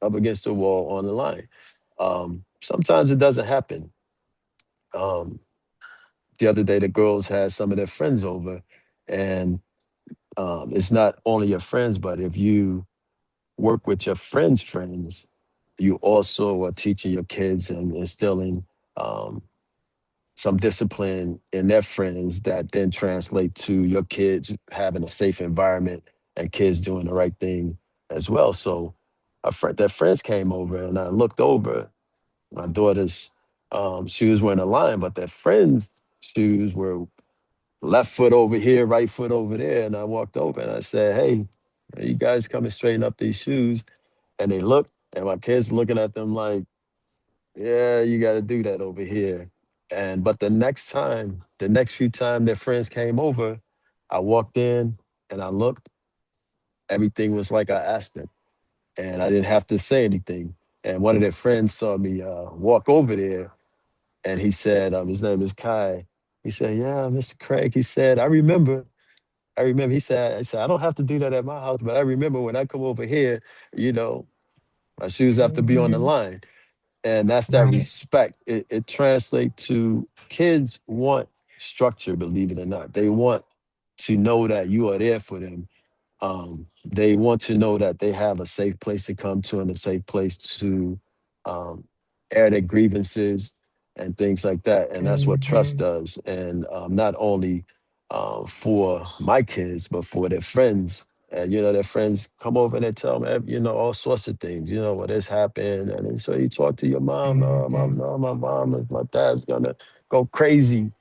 up against the wall on the line. Sometimes it doesn't happen. Um, the other day, the girls had some of their friends over, and it's not only your friends, but if you work with your friends' friends, you also are teaching your kids and instilling um, some discipline in their friends that then translate to your kids having a safe environment and kids doing the right thing as well. So, their friends came over, and I looked over. My daughter's shoes were in a line, but their friends' shoes were left foot over here, right foot over there. And I walked over and I said, "Hey, you guys come and straighten up these shoes." And they looked, and my kids looking at them like, "Yeah, you got to do that over here." And but the next few times their friends came over, I walked in and I looked, everything was like I asked them. And I didn't have to say anything. And one of their friends saw me walk over there, and he said, his name is Kai. He said, "Yeah, Mr. Craig." He said, I remember he said, "I don't have to do that at my house, but I remember when I come over here, you know, my shoes have to be on the Hmm. line." And that's that Right. respect. It translates to kids want structure, believe it or not. They want to know that you are there for them. They want to know that they have a safe place to come to and a safe place to um, air their grievances and things like that. And that's what trust Hmm. does. And not only for my kids, but for their friends. And their friends come over and they tell them, all sorts of things. What this happened, and then, so you talk to your mom. Hmm. My mom, my dad's gonna go crazy.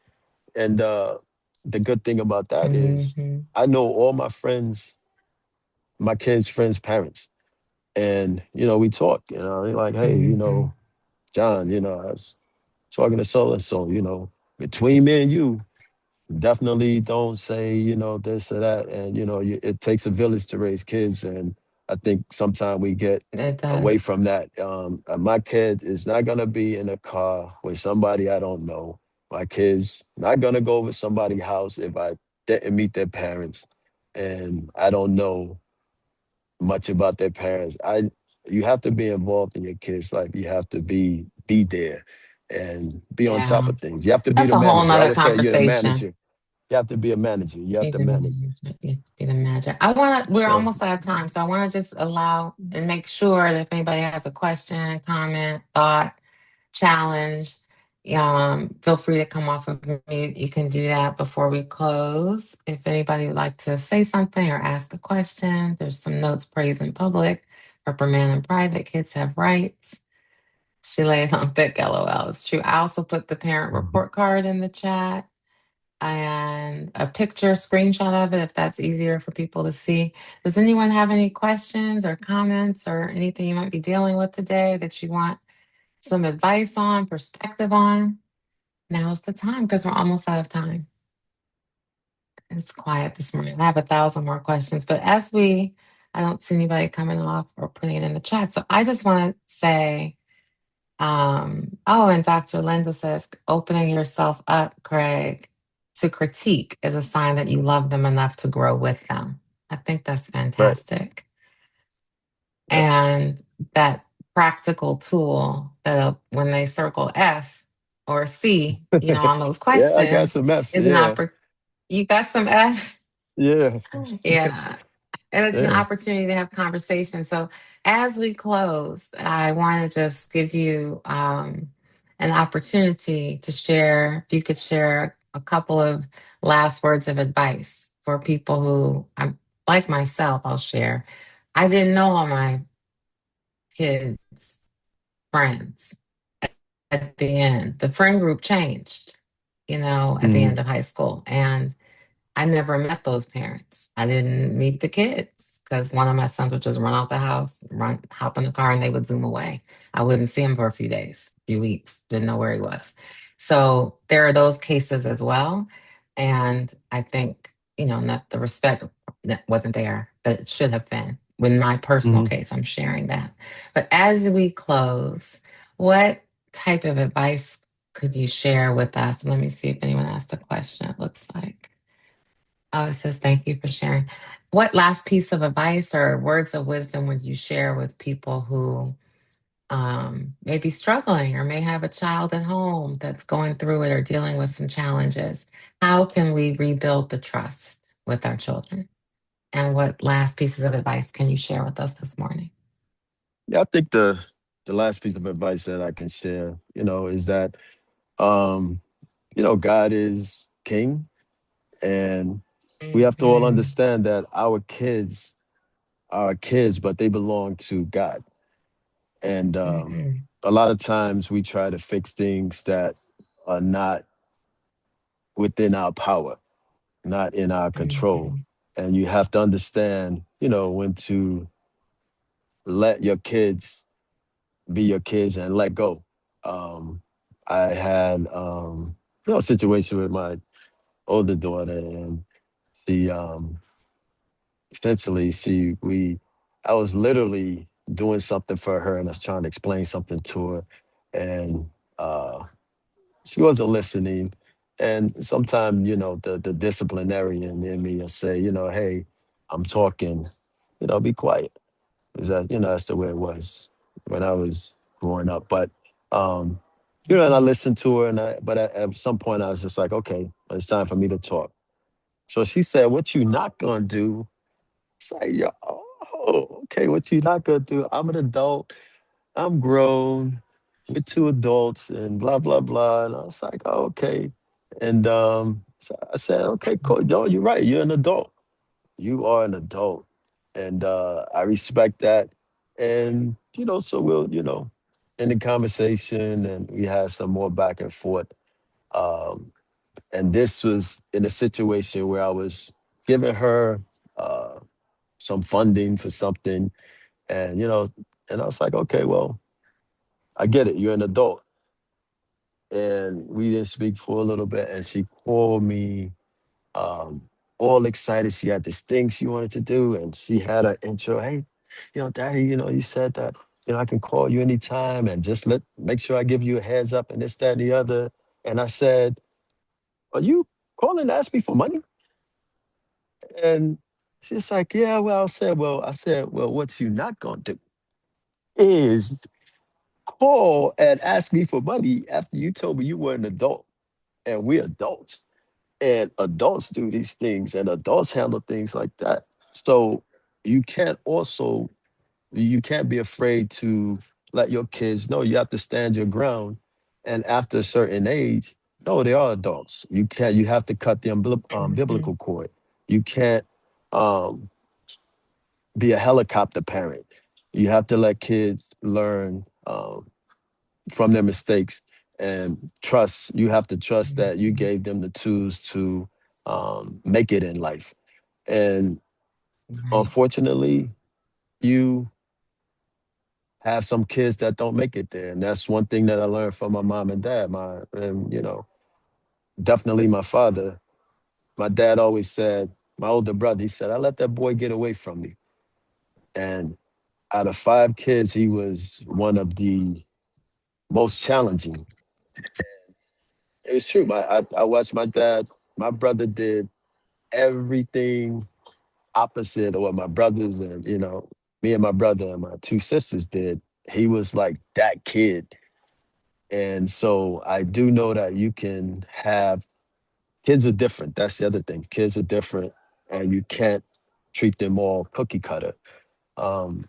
And the good thing about that is, Hmm. I know all my friends, my kids' friends' parents, and we talk. They're like, "Hey, Hmm. John, I was talking to so and so. Between me and you, definitely don't say this or that." And it takes a village to raise kids, and I think sometimes we get It away does. from that. My kid is not gonna be in a car with somebody I don't know. My kids not gonna go over somebody's house if I didn't meet their parents and I don't know much about their parents. You have to be involved in your kids' life. You have to be there and be on top Yeah. of things. You have to be That's the a whole manager. I nother would say you're the conversation. manager. You have to be a manager. You have Be to the manage. manager. You have to be the manager. I want to, we're So almost out of time. So I want to just allow and make sure that if anybody has a question, comment, thought, challenge, feel free to come off of mute. You can do that before we close. If anybody would like to say something or ask a question, there's some notes: praise in public, reprimand in private, kids have rights. She lays on thick, LOL. It's true. I also put the parent mhm. report card in the chat and a picture, screenshot of it if that's easier for people to see. Does anyone have any questions or comments or anything you might be dealing with today that you want some advice on, perspective on? Now's the time because we're almost out of time. It's quiet this morning. I have 1,000 more questions, but I don't see anybody coming off or putting it in the chat. So I just want to say, oh, and Dr. Linda says, opening yourself up, Craig, to critique is a sign that you love them enough to grow with them. I think that's Right. fantastic. Yep. And that practical tool that when they circle F or C, on those Yeah, I got questions some F's. is an Yeah. you got some F's? Yeah. Yeah. And it's an Yeah. opportunity to have conversation. So as we close, I want to just give you an opportunity to share, if you could share a couple of last words of advice for people who, like myself, I'll share. I didn't know all my kids' friends at the end. The friend group changed, at the end Mhm. of high school. And I never met those parents. I didn't meet the kids because one of my sons would just run out the house, hop in the car, and they would zoom away. I wouldn't see him for a few days, few weeks, didn't know where he was. So there are those cases as well. And I think, not the respect that wasn't there, but it should have been. In my personal Mhm. case, I'm sharing that. But as we close, what type of advice could you share with us? Let me see if anyone asked a question, it looks like. Oh, it says, thank you for sharing. What last piece of advice or words of wisdom would you share with people who may be struggling or may have a child at home that's going through it or dealing with some challenges? How can we rebuild the trust with our children? And what last pieces of advice can you share with us this morning? Yeah, I think the last piece of advice that I can share, is that um, God is king, and we have to all Mm-hmm. understand that our kids are kids, but they belong to God. And Mm-hmm. a lot of times we try to fix things that are not within our power, not in our control. Mm-hmm. And you have to understand, when to let your kids be your kids and let go. Um, I had, a situation with my older daughter, and she, essentially, I was literally doing something for her, and I was trying to explain something to her, and uh, she wasn't listening. And sometimes, the disciplinarian in me will say, hey, I'm talking, be quiet. Is that, that's the way it was when I was growing up. But um, and I listened to her, but at some point I was just like, okay, it's time for me to talk. So she said, "What you not gonna do?" It's like, yo, oh, okay, what you not gonna do? I'm an adult. I'm grown. We're two adults, and blah blah blah. And I was like, oh, okay. And so I said, okay, cool. No, you're right. You're an adult. You are an adult, and I respect that. And so we'll, in the conversation, and we had some more back and forth. Um, and this was in a situation where I was giving her uh, some funding for something, and and I was like, okay, well, I get it. You're an adult, and we didn't speak for a little bit, and she called me um, all excited. She had this thing she wanted to do, and she had an intro. Hey, Daddy, you said that I can call you anytime, and just make sure I give you a heads up, and this, that, and the other. And I said, "Are you calling to ask me for money?" And she's like, "Yeah, well," I said, "Well, what you not gonna do is call and ask me for money after you told me you were an adult and we're adults. And adults do these things and adults handle things like that. So you can't also you can't be afraid to let your kids know you have to stand your ground. And after a certain age, no, they are adults. You have to cut the Mhm. biblical cord. You can't um, be a helicopter parent. You have to let kids learn from their mistakes and trust. You have to trust that you Mhm. gave them the tools to make it in life. And Right. unfortunately, you have some kids that don't make it there. And that's one thing that I learned from my mom and dad. Definitely my father. My dad always said, my older brother, he said, "I let that boy get away from me." And out of five kids, he was one of the most challenging. It was true. I watched my dad, my brother did everything opposite of what my brothers and, me and my brother and my two sisters did. He was like that kid. And so I do know that you can have kids are different. That's the other thing. Kids are different and you can't treat them all cookie cutter. Um,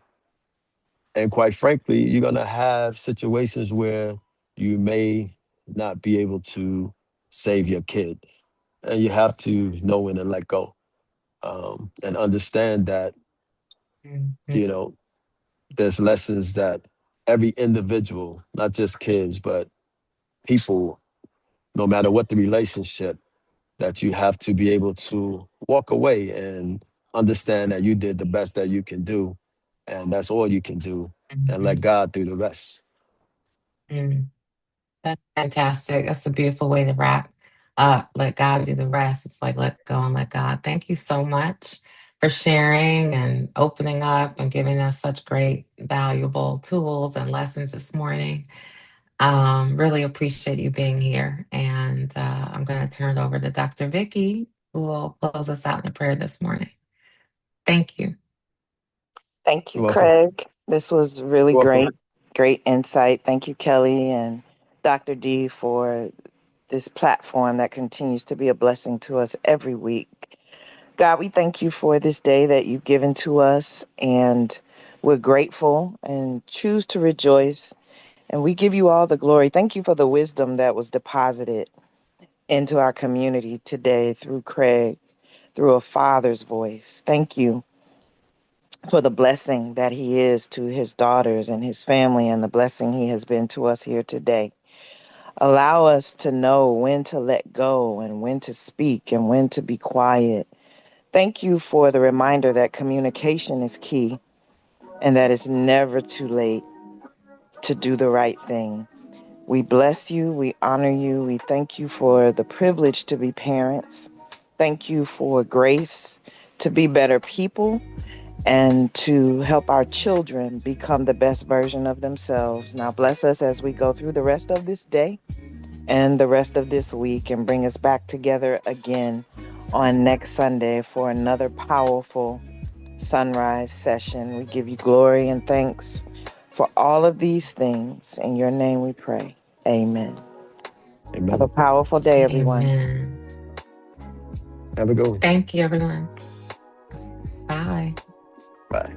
and quite frankly, you're going to have situations where you may not be able to save your kid. And you have to know when to let go and understand that, Mhm. you know, there's lessons that every individual, not just kids, but people, no matter what the relationship, that you have to be able to walk away and understand that you did the best that you can do. And that's all you can do. And let Mhm. God do the rest. Mm. That's fantastic. That's a beautiful way to wrap up. Let God do the rest. It's like let go and let God. Thank you so much for sharing and opening up and giving us such great, valuable tools and lessons this morning. Really appreciate you being here. And I'm going to turn it over to Dr. Vicky, who will close us out in a prayer this morning. Thank you. Thank you, You're welcome. Craig. This was really You're welcome. great, great insight. Thank you, Kelly and Dr. D, for this platform that continues to be a blessing to us every week. God, we thank you for this day that you've given to us, and we're grateful and choose to rejoice. And we give you all the glory. Thank you for the wisdom that was deposited into our community today through Craig, through a father's voice. Thank you for the blessing that he is to his daughters and his family, and the blessing he has been to us here today. Allow us to know when to let go and when to speak and when to be quiet. Thank you for the reminder that communication is key and that it's never too late to do the right thing. We bless you, we honor you, we thank you for the privilege to be parents. Thank you for grace to be better people and to help our children become the best version of themselves. Now, bless us as we go through the rest of this day and the rest of this week and bring us back together again on next Sunday for another powerful sunrise session. We give you glory and thanks for all of these things. In your name we pray. Amen. Have a Amen. powerful day, everyone. Amen. Have a good one. Thank you, everyone. Bye. Bye.